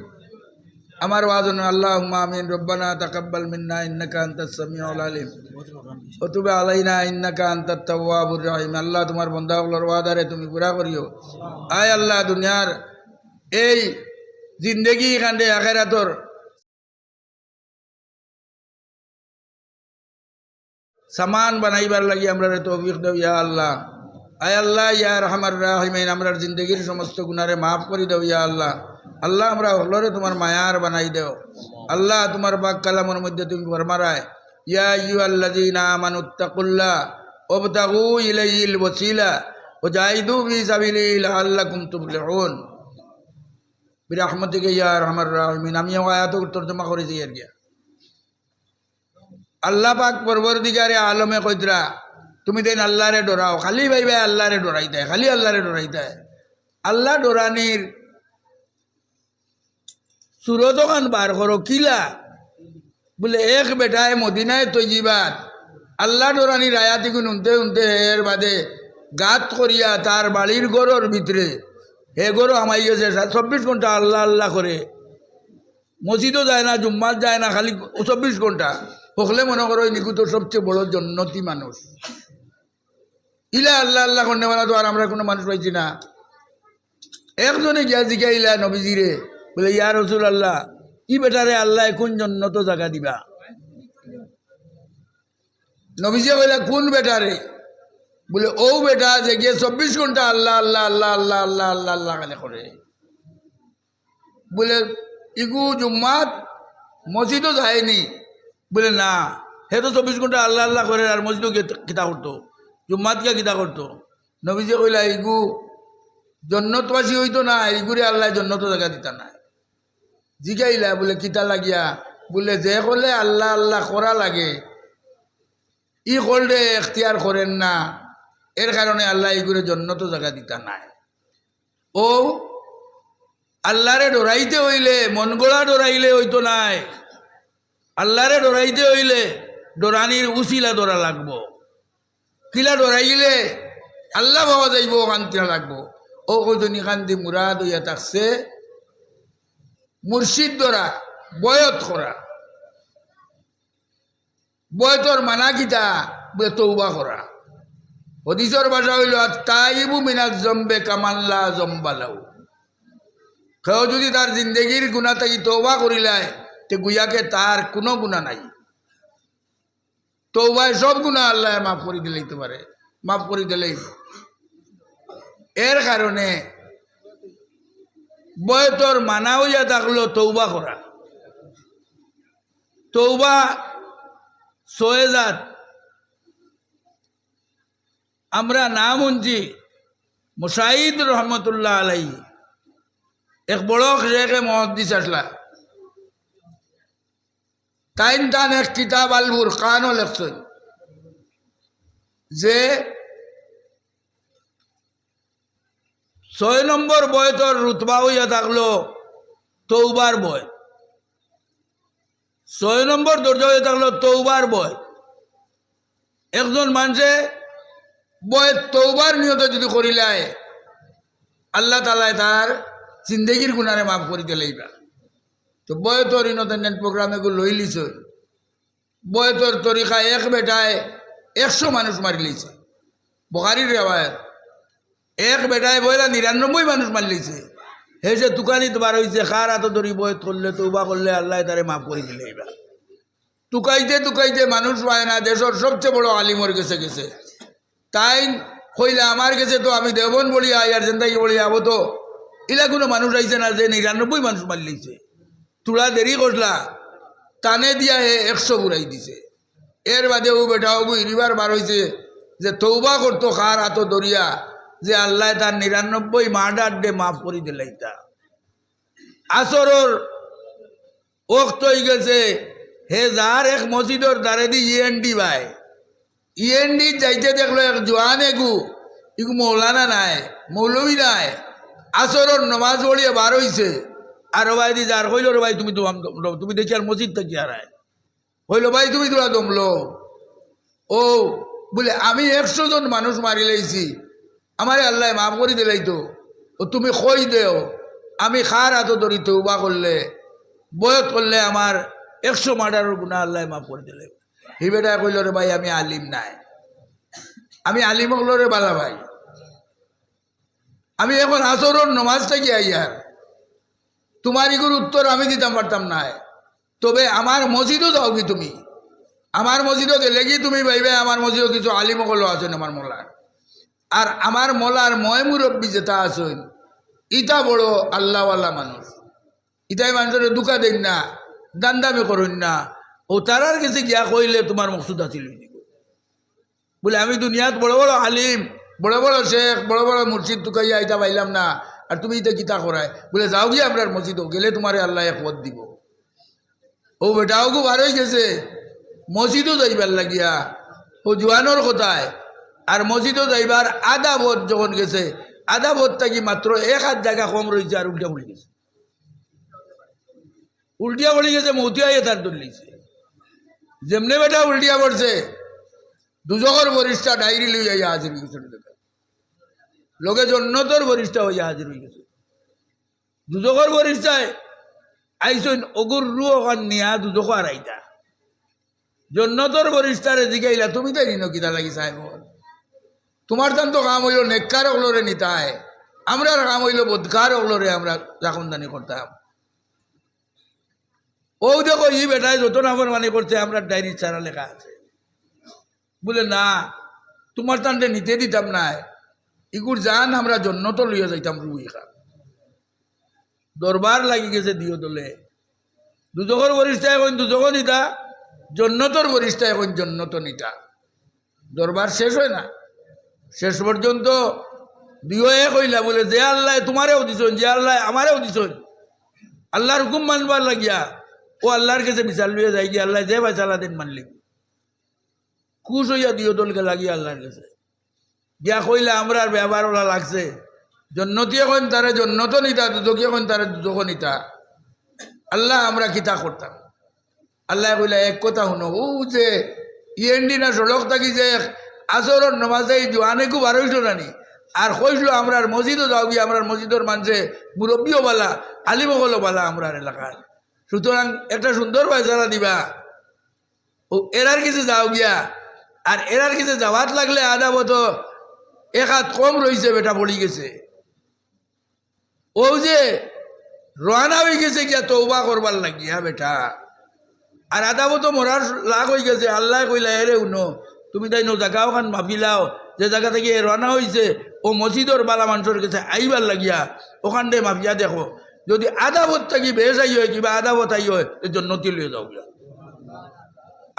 আমার ওয়াজন আল্লাহুম্মা আমিন রব্বানা তাকাব্বাল মিন্না ইন্নাকা আনতাস সামিউল আলিম ওয়া তুব আলাইনা ইন্নাকা আনতাত তাওয়াবুর রহিম আল্লাহ তোমার বান্দাগুলোর ওয়াদারে তুমি পুরা করিও আয় আল্লাহ দুনিয়ার এই জিন্দেগি কান্দে আখিরাতর সামান বানাইবার লাগি আমরা তৌফিক দাও ইয়া আল্লাহ আয় আল্লাহ ইয়া রহমান রাহিমিন আমরার জিন্দগির সমস্ত গুনারে মাফ করে দাও ইয়া আল্লাহ আল্লাহ আমরা হলরে তোমার মায়ার বানাই দেও আল্লাহ তোমার বাক কালামের মধ্যে তুমি ফরমারায় ইয়া আইয়ুহাল্লাযীনা আমানুত্তাকুল্লাহ ওয়াবতাগু ইলাইহিল ওয়াসিলা ওয়া জাহিদু ফি সাবিলিহি লাআল্লাকুম তুফলিহুন বিরহমাতিকা ইয়া আরহামার রাহিমিন আমি এই আয়াত তরজমা করেছি আর কি আল্লাহ পাক পরবর্তীকারে আলমে কইতরা তুমি দেন আল্লাহরে ডরাও খালি ভাইবে আল্লাহরে ডরাইতে খালি আল্লাহরে ডরাইতে আল্লাহ ডরানির সুরতখান বার করো কিলা বলে এক বেটায় মদিনায় তৈজিবাত আল্লাহ ডরানির আয়াতিগুন উনতে উনতে এর বাদে গাত করিয়া তার বাড়ির গরর ভিতরে হে গরো আমাই গেছে 24 ঘন্টা আল্লাহ আল্লাহ করে মসজিদও যায় না জুম্মাত যায় না খালি 24 ঘন্টা হকলে মনে করো নিকুত সবচেয়ে বড় জন্নতি মানুষ ইলা আল্লাহ আল্লাহ করনেওয়ালা তো আর আমরা কোনো মানুষ পাইছি না একজনে গিয়া জিগাইলা নবীজিরে বলে ইয়া রাসূলুল্লাহ ই বেটারে আল্লাহ কোন জন্নত জায়গা দিবা নবীজি কইলা কোন বেটারে বলে ও বেটা যে গিয়ে 24 ঘন্টা আল্লাহ আল্লাহ আল্লাহ আল্লাহ আল্লাহ আল্লাহ আল্লাহ গানে করে বলে ইগু জুম্মাত মসজিদও যায়নি বলে না হে তো 24 ঘন্টা আল্লাহ আল্লাহ করে আর মসজিদও কিতা করতো জুম্মাত কে কিতা করতো নবীজি কইলা ইগু জন্নতবাসী হইতো না ইগুরে আল্লাহ জন্নত জায়গা দিতা না জিগাইলা বলে কিতা লাগিয়া বলে যে করলে আল্লাহ আল্লাহ করা লাগে ই করলে এখতিয়ার করেন না এর কারণে আল্লাহ ইগুরে জন্নত জায়গা দিতা নাই ও আল্লাহরে ডরাইতে হইলে মন গড়া ডরাইলে হইতো নাই আল্লাহরে ডরাইতে হইলে ডরানির উসিলা ডরা লাগবো কিলা ডরাইলে আল্লাহ পাওয়া যাইব কান্তিনা লাগবো ও কইজনী কান্দি মুরাদ হইয়া থাকছে মুর্শিদ ধরা বয়ত করা বয়তর মানা কিতা বলে তৌবা করা হদিসর ভাষা হইল তাইবু মিনাজ জম্বে কামাল্লা জম্বালাউ কেউ যদি তার জিন্দগির গুণা থাকি তৌবা করিলায় তে গুয়াকে তার কোনো গুণা নাই তৌবায় সব গুণা আল্লাহ মাফ করে দিলেইতে পারে মাফ করে দিলেই এর কারণে বয়তর মানা হইয়া থাকলো তৌবা করা তৌবা 6000 আমরা নাম শুনছি মুসাইদ রহমতুল্লাহ আলাইহি এক বড় শেখে মুহাদ্দিস আসলা টান এক কিতাব আল বুরকানও লেখছেন যে 6 নম্বর বয়তর রুতবা হইয়া থাকলো তৌবার বয়, 6 নম্বর দরজা হইয়া থাকলো তৌবার বয়। একজন মানুষে বয় তৌবার নিয়ত যদি করিলায় আল্লাহ তাআলা তার জিন্দগির গুনারে মাফ করি দিলেইবা। তো বয়তর ইনতেন প্রোগ্রাম এগুলো লই লিছ, বয়তর তরিকা এক বেটায় 100 মানুষ মারি লইছে। বুখারীর রিওয়ায়াত, এক বেটায় বইলা 99 মানুষ মারি লইছে। হে যে তুকানিত বার হইছে খার হাত ধরি বয়ত করলে তৌবা করলে আল্লাহ তারে মাফ করে দিলেইবা। তুকাইতে তুকাইতে মানুষ পায় না, দেশের সবচেয়ে বড় আলিমর গেছে গেছে তাই কইলা আমার কাছে তো আমি দেবন বলি আই আর জিন্দাগি বলি আবো তো ইলা কোনো মানুষ আইছে না যে 99 মানুষ মারি লইছে। তোরা দেরি করলা টানে দিয়া হে 100 বুড়াই দিছে। এর বাদে ও বেটা ও ইরিবার বার হইছে যে তৌবা করতো খার হাত দরিয়া যে আল্লাহ তার 99 মার্ডার ডে মাফ করে দিলাইতা। আসরর ওক্ত হয়ে গেছে, হে যার এক মসজিদর দ্বারে দি ইএনডি ভাই ইএনডি যাইতে দেখলো এক জোয়ান এগু ইগু মৌলানা নাই মৌলবী নাই আসরর নমাজ পড়িয়ে বার হইছে। আর ভাই দি যার কইল রে ভাই তুমি দেখি আর মসজিদ থাকি আর হইল ভাই তুমি তোরা দমলো ও বলে আমি 100 জন মানুষ মারি লাইছি আমারে আল্লাহ মাফ করে দিলাই তো ও তুমি কই দেও আমি খার হাত ধরি তৌবা করলে বয়ত করলে আমার 100 মার্ডারের গুনাহ আল্লাহ মাফ করে দিলে। হি বেটা কইল রে ভাই আমি আলিম নাই, আমি আলিম হলো রে বালা ভাই, আমি এখন আসরের নমাজটা কি আইয়ার তোমার ইগুর উত্তর আমি দিতাম পারতাম না। তবে আমার মসজিদও যাও কি তুমি, আমার মসজিদও গেলে কি তুমি ভাইবে আমার মসজিদও কিছু আলিম হলো আছেন আমার মোলার, আর আমার মোলার ময় মুরব্বী যেটা আছেন ইটা বড় আল্লাহওয়ালা মানুষ, ইটাই মানুষের দুঃখা দেন না দান্দামি করুন না। ও তারার কাছে গিয়া কইলে তোমার মকসুদ আছিল বলে আমি দুনিয়াত বড় বড় আলিম বড় বড় শেখ বড় বড় মুর্শিদ তুকাইয়া ইটা পাইলাম না, আর তুমি ইটা কিতা করায় বলে যাও গিয়ে আপনার মসজিদও গেলে তোমারে আল্লাহ এক পথ দিব। ও বেটাও খুব বার হয়ে গেছে মসজিদও যাইবার লাগিয়া ও জোয়ানোর কথায়, আর মসজিদও যাইবার আধা বোধ যখন গেছে আধা বোধ থাকি মাত্র 1 হাত জায়গা কম রয়েছে আর উল্টা পড়ে গেছে, উল্টিয়া পড়ে গেছে মৌতিয়াইয়ে তার দলিয়েছে। যেমনে বেটা উল্টিয়া পড়ছে দুজকর বরিষ্ঠা ডায়েরি লইয়া হাজির হয়ে গেছে, লোকে জন্নতর বরিষ্ঠা হইয়া হাজির হয়ে গেছে। দুজকর বরিষ্ঠায় আইসন অগুর রু ওখান নিয়া দুজক আর আইতা জন্নতর বরিষ্ঠারে জিগাইলা তুমি তাই নিন কিতা লাগি সাহেব তোমার তান তো কাম হইল নেককার ওগুলোরে নিতায়, আমরা কাম হইল বদকার ওগুলোরে আমরা জাখনদানি করতাম। ও দেখো ই বেটায় যত নামের মানে করছে আমরা ডায়েরি ছাড়া লেখা আছে বলে না তোমার তানটে নিতে দিতাম না, ইগুর জান আমরা জন্নত লইয়া যাইতাম রুই খা। দরবার লাগি গেছে দিও দলে দুজকর বরিষ্ঠা এখন দুজক নিতা জন্নতর বরিষ্ঠা এখন জন্নত নিতা। দরবার শেষ হয় না, শেষ পর্যন্ত দিও এক হইলা বলে যে আল্লাহ তোমারেও দিছন যে আল্লাহ আমারেও দিছন আল্লাহর হুকুম মানবার লাগিয়া ও আল্লাহর কাছে বিচার লইয়া যাই গিয়ে আল্লাহ যে ফয়সালা দেন মানলি খুশ হইয়া দিও দলকে লাগিয়া আল্লাহর কাছে গিয়া কইলা আমরা ব্যবহার ওলা লাগছে জন্নতি এখন তারা জন্নত নিতা দুজকি এখন তারা দুজক নিতা আল্লাহ আমরা কিতা করতাম। আল্লাহ কইলা এক কথা শুনো ও যে ইএনডি না সড়ক থাকি যে আসরের নমাজে জোয়ানে খুব আর হইল নানি আর কইসলো আমরার মসজিদও যাও গিয়ে আমরার মসজিদের মানুষে মুরব্বীও বালা আলিমগলও বালা আমরার এলাকার, সুতরাং একটা সুন্দর ফয়সালা দিবা ও এরার কিছু যাও গিয়া। আর এরার কিছু যাওয়াত লাগলে আধা বতো 1 হাত কম রয়েছে বেটা পড়ি গেছে ও যে রওনা হয়ে গেছে গিয়া তওবা করবার লাগিয়া বেটা, আর আধা বতো মরার লাগ হয়ে গেছে। আল্লাহ কইলা এরে উনো তুমি তাই নো জায়গা ওখান ভাবিলাও যে জায়গা থেকে রওনা হয়েছে ও মসজিদর বালা মানুষের কাছে আইবার লাগিয়া ওখান দিয়ে মাফিয়া দেখো যদি আধা বোধ থাকি বেশ আই হয় কিংবা আধা বোধ আই হয় এর জন্য লইয়া যাও গিয়া,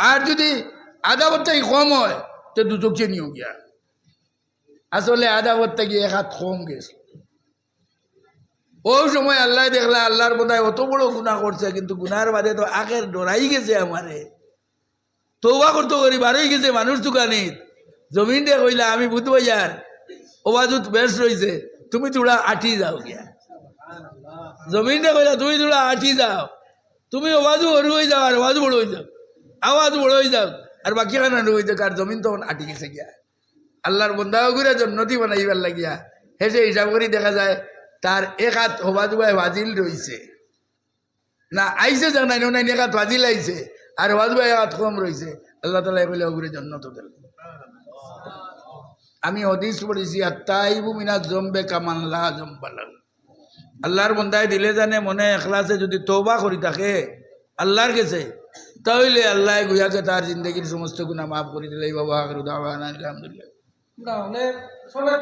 আর যদি আধা বোধ থাকি কম হয় তো দুচোখে নিও গিয়া। আসলে আধা করতে গিয়ে এক হাত কম গেছে। ওই সময় আল্লাহ দেখলা আল্লাহর বোধহয় অত বড় গুনাহ করছে, কিন্তু গুনার বাদে তো আগের ডরাই গেছে আমারে, তৌবা করতে করি বারোই গেছে মানুষ দোকানিত জমিন দিয়ে কইলা আমি বুঝবো যার ওবাজুত বেশ রয়েছে, তুমি তোরা আটি যাও গিয়া। জমিন দিয়ে কইলা তুমি তোরা আটি যাও, তুমি ওবাজু হরু হয়ে যাও আর আওয়াজ বড় হয়ে যাও, আওয়াজ বড় হয়ে যাও, আর বাকি খানা হয়ে যাক, আর জমিন তখন আটি গেছে গিয়া। আল্লাহর বন্দাও ঘুরে জন্নতি বানাইবার লাগিয়া হেসে হিসাব করি দেখা যায় তার এক হাত হবাজু ভাই ভাজিল রয়েছে না, আইসে জানাই নাই এক হাত ভাজিল আইছে, আর হবাজু ভাই এক হাত কম রয়েছে। আল্লাহ তালা বলে ঘুরে জন্নত দিল। আমি হদিস পড়েছি আত্মাইবু মিনা জম্বে কামাল্লাহ জম্বালাল। আল্লাহর বন্দায় দিলে জানে মনে এখলাসে যদি তওবা করি থাকে আল্লাহর কাছে, তাহলে আল্লাহ গুয়াকে তার জিন্দগির সমস্ত গুনাহ মাফ করে দিলে। বাবা আলহামদুলিল্লাহ।